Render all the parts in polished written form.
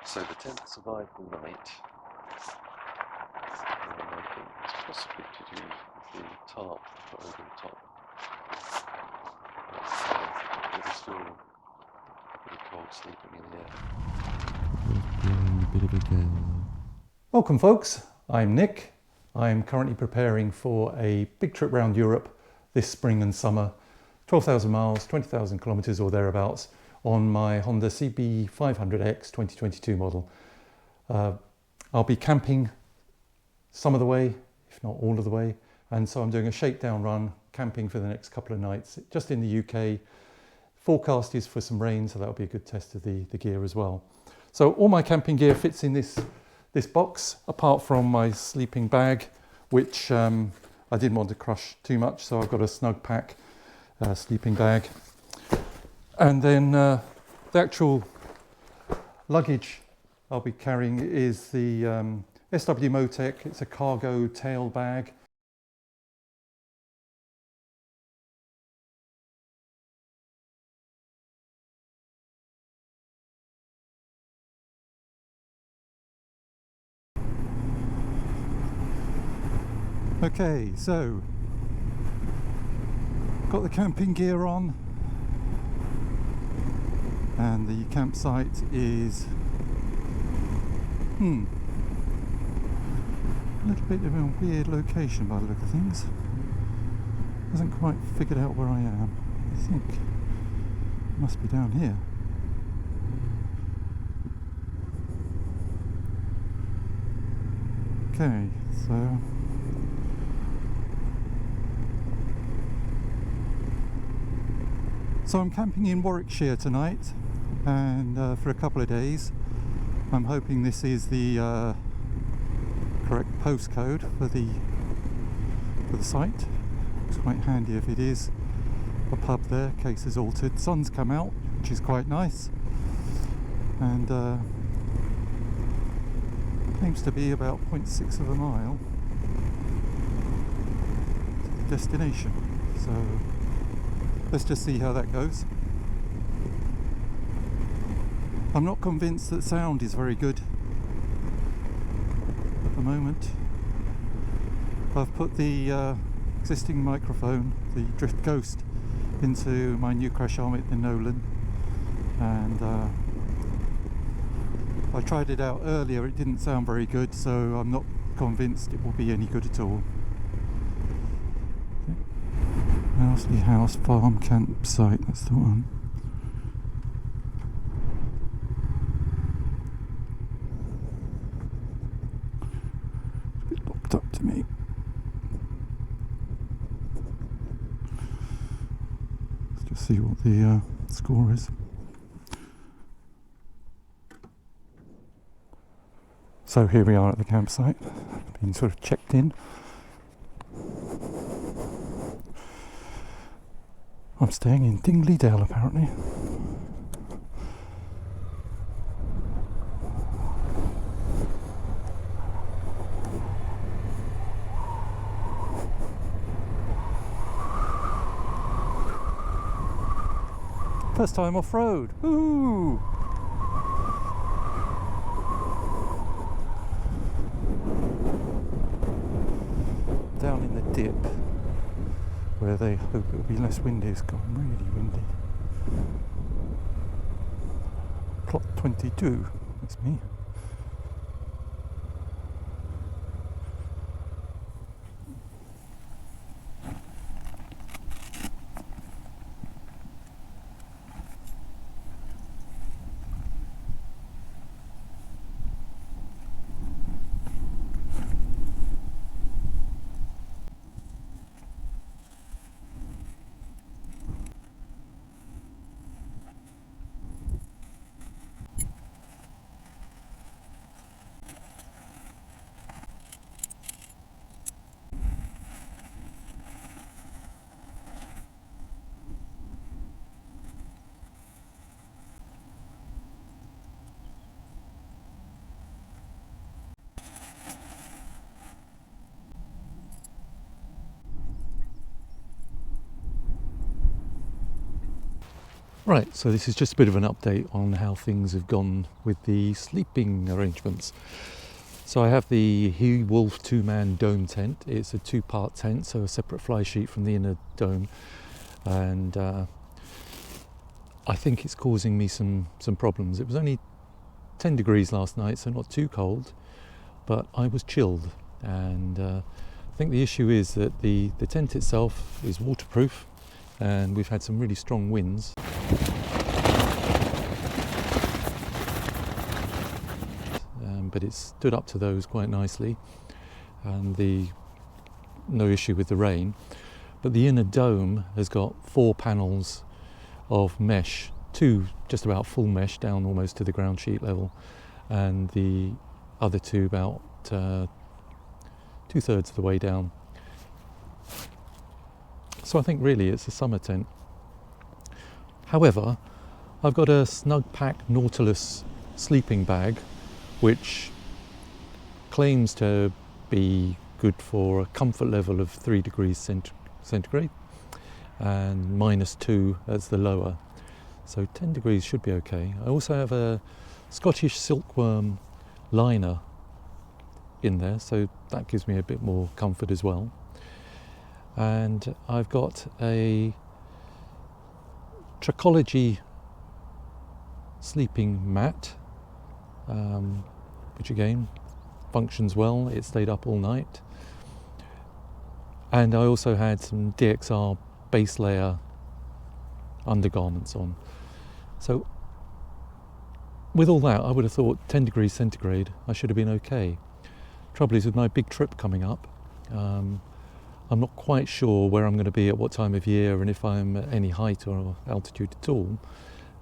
So the Tentsurvival night, I think it's possibly to do with the tarp put over the top. But it's still pretty cold sleeping in the air. Welcome folks, I'm Nick. I'm currently preparing for a big trip around Europe this spring and summer, 12,000 miles, 20,000 kilometers or thereabouts on my Honda CB500X 2022 model. I'll be camping some of the way, if not all of the way, and so I'm doing a shakedown run, camping for the next couple of nights, just in the UK. Forecast is for some rain, so that'll be a good test of the gear as well. So all my camping gear fits in this box, apart from my sleeping bag, which I didn't want to crush too much, so I've got a snug pack sleeping bag. And then the actual luggage I'll be carrying is the SW Motec. It's a cargo tail bag. Okay, so got the camping gear on, and the campsite is a little bit of a weird location by the look of things. Hasn't quite figured out where I am. I think it must be down here. Okay, so I'm camping in Warwickshire tonight, and for a couple of days. I'm hoping this is the correct postcode for the site. It's quite handy if it is. A pub there, case is altered. Sun's come out, which is quite nice, and seems to be about 0.6 of a mile to the destination. So let's just see how that goes. I'm not convinced that sound is very good at the moment. I've put the existing microphone, the Drift Ghost, into my new crash helmet in Nolan, and I tried it out earlier. It didn't sound very good, so I'm not convinced it will be any good at all. Mousley House Farm Campsite, that's the one. It's a bit locked up to me. Let's just see what the score is. So here we are at the campsite, been sort of checked in. I'm staying in Dingley-Dale apparently. First time off-road, woo! Down in the dip, where they hope it will be less windy. It's gone really windy. Plot 22, that's me. Right, so this is just a bit of an update on how things have gone with the sleeping arrangements. So I have the He Wolf 2-man dome tent. It's a 2-part tent, so a separate fly sheet from the inner dome, and I think it's causing me some problems. It was only 10 degrees last night, so not too cold, but I was chilled, and I think the issue is that the tent itself is waterproof, and we've had some really strong winds. But it's stood up to those quite nicely, and no issue with the rain. But the inner dome has got 4 panels of mesh, 2 just about full mesh down almost to the ground sheet level, and the other 2 about 2/3 of the way down. So I think really it's a summer tent. However, I've got a Snugpak Nautilus sleeping bag, which claims to be good for a comfort level of 3 degrees centigrade and -2 as the lower. So 10 degrees should be okay. I also have a Scottish silkworm liner in there, so that gives me a bit more comfort as well. And I've got a Trichology sleeping mat, which again functions well. It stayed up all night. And I also had some DXR base layer undergarments on. So with all that, I would have thought 10 degrees centigrade, I should have been okay. Trouble is, with my big trip coming up, I'm not quite sure where I'm going to be at what time of year, and if I'm at any height or altitude at all.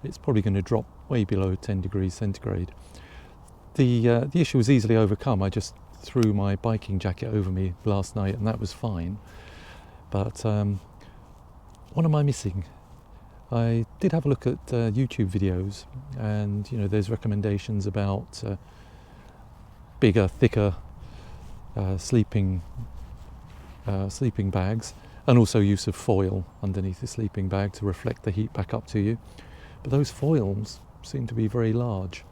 It's probably going to drop way below 10 degrees centigrade. The issue was easily overcome. I just threw my biking jacket over me last night, and that was fine. But what am I missing? I did have a look at YouTube videos, and there's recommendations about bigger, thicker sleeping bags, and also use of foil underneath the sleeping bag to reflect the heat back up to you. But those foils seem to be very large.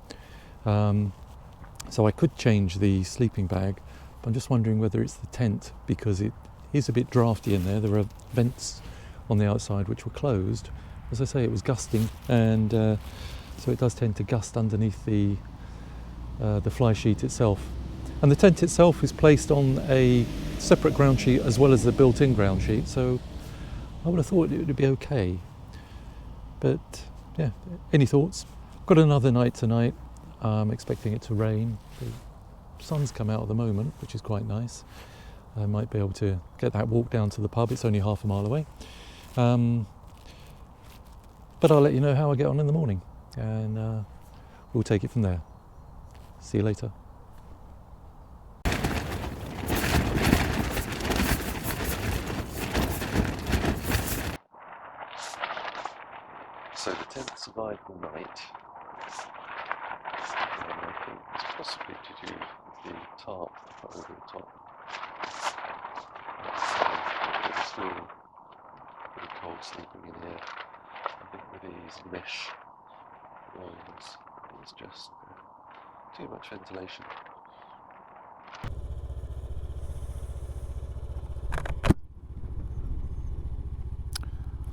So I could change the sleeping bag, but I'm just wondering whether it's the tent, because it is a bit drafty in there. There are vents on the outside which were closed. As I say, it was gusting, and so it does tend to gust underneath the fly sheet itself. And the tent itself is placed on a separate ground sheet as well as the built-in ground sheet, so I would have thought it would be okay. But yeah, any thoughts? Got another night tonight. I'm expecting it to rain. The sun's come out at the moment, which is quite nice. I might be able to get that walk down to the pub. It's only half a mile away. But I'll let you know how I get on in the morning, and we'll take it from there. See you later. So the tent survived the night, and I think it's possibly to do with the tarp put over the top. It's still pretty cold sleeping in here. I think with these mesh walls, it's just too much ventilation.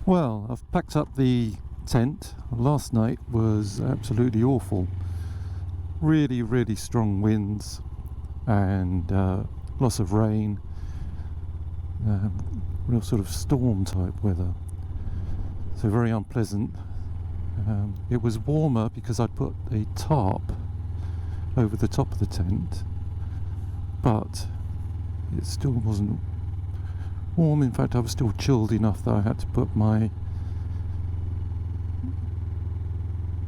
Well, I've packed up the tent. Last night was absolutely awful. Really, really strong winds and lots of rain. Real sort of storm type weather. So very unpleasant. It was warmer because I'd put a tarp over the top of the tent, but it still wasn't warm. In fact, I was still chilled enough that I had to put my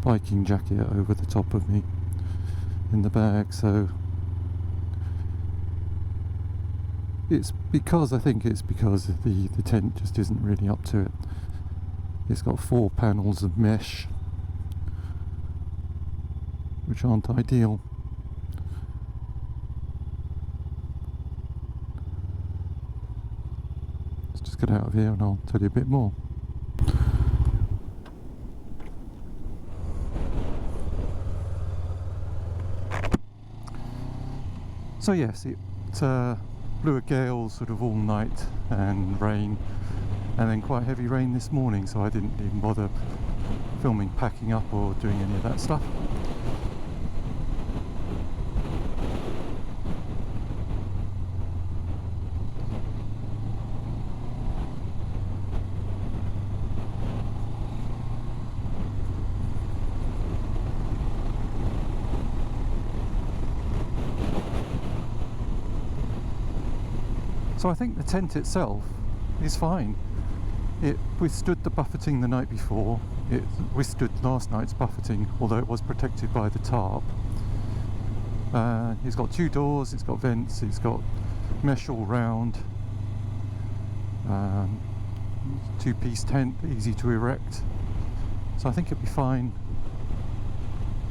biking jacket over the top of me in the bag. So I think it's because the tent just isn't really up to it. It's got 4 panels of mesh, which aren't ideal. Let's just get out of here and I'll tell you a bit more. So yes, it blew a gale sort of all night and rain, and then quite heavy rain this morning, so I didn't even bother filming packing up or doing any of that stuff. So I think the tent itself is fine. It withstood the buffeting the night before. It withstood last night's buffeting, although it was protected by the tarp. It's got 2 doors, it's got vents, it's got mesh all round. 2-piece tent, easy to erect. So I think it'll be fine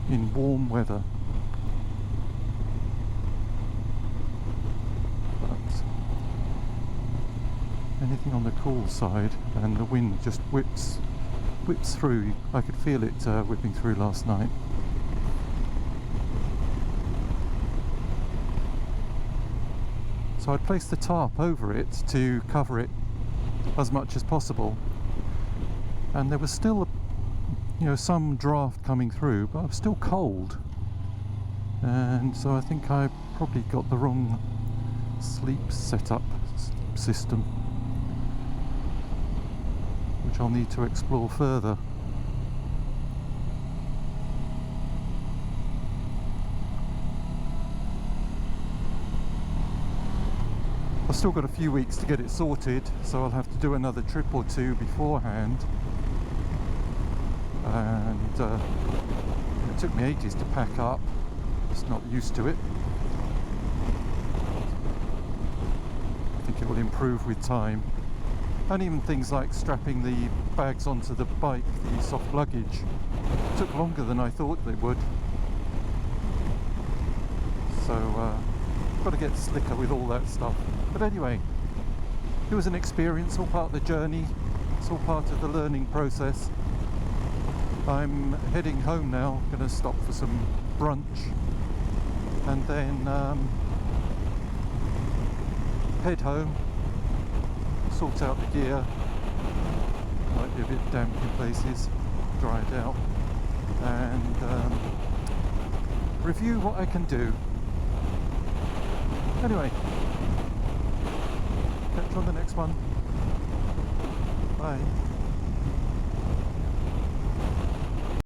in warm weather. Anything on the cool side, and the wind just whips through. I could feel it whipping through last night. So I placed the tarp over it to cover it as much as possible, and there was still some draft coming through, but I was still cold, and so I think I probably got the wrong sleep system, which I'll need to explore further. I've still got a few weeks to get it sorted, so I'll have to do another trip or 2 beforehand, and it took me ages to pack up. Just not used to it. I think it will improve with time. And even things like strapping the bags onto the bike, the soft luggage, took longer than I thought they would. So got to get slicker with all that stuff. But anyway, it was an experience, all part of the journey. It's all part of the learning process. I'm heading home now, going to stop for some brunch, and then head home, sort out the gear. Might be a bit damp in places, dry it out, and review what I can do. Anyway, catch you on the next one. Bye.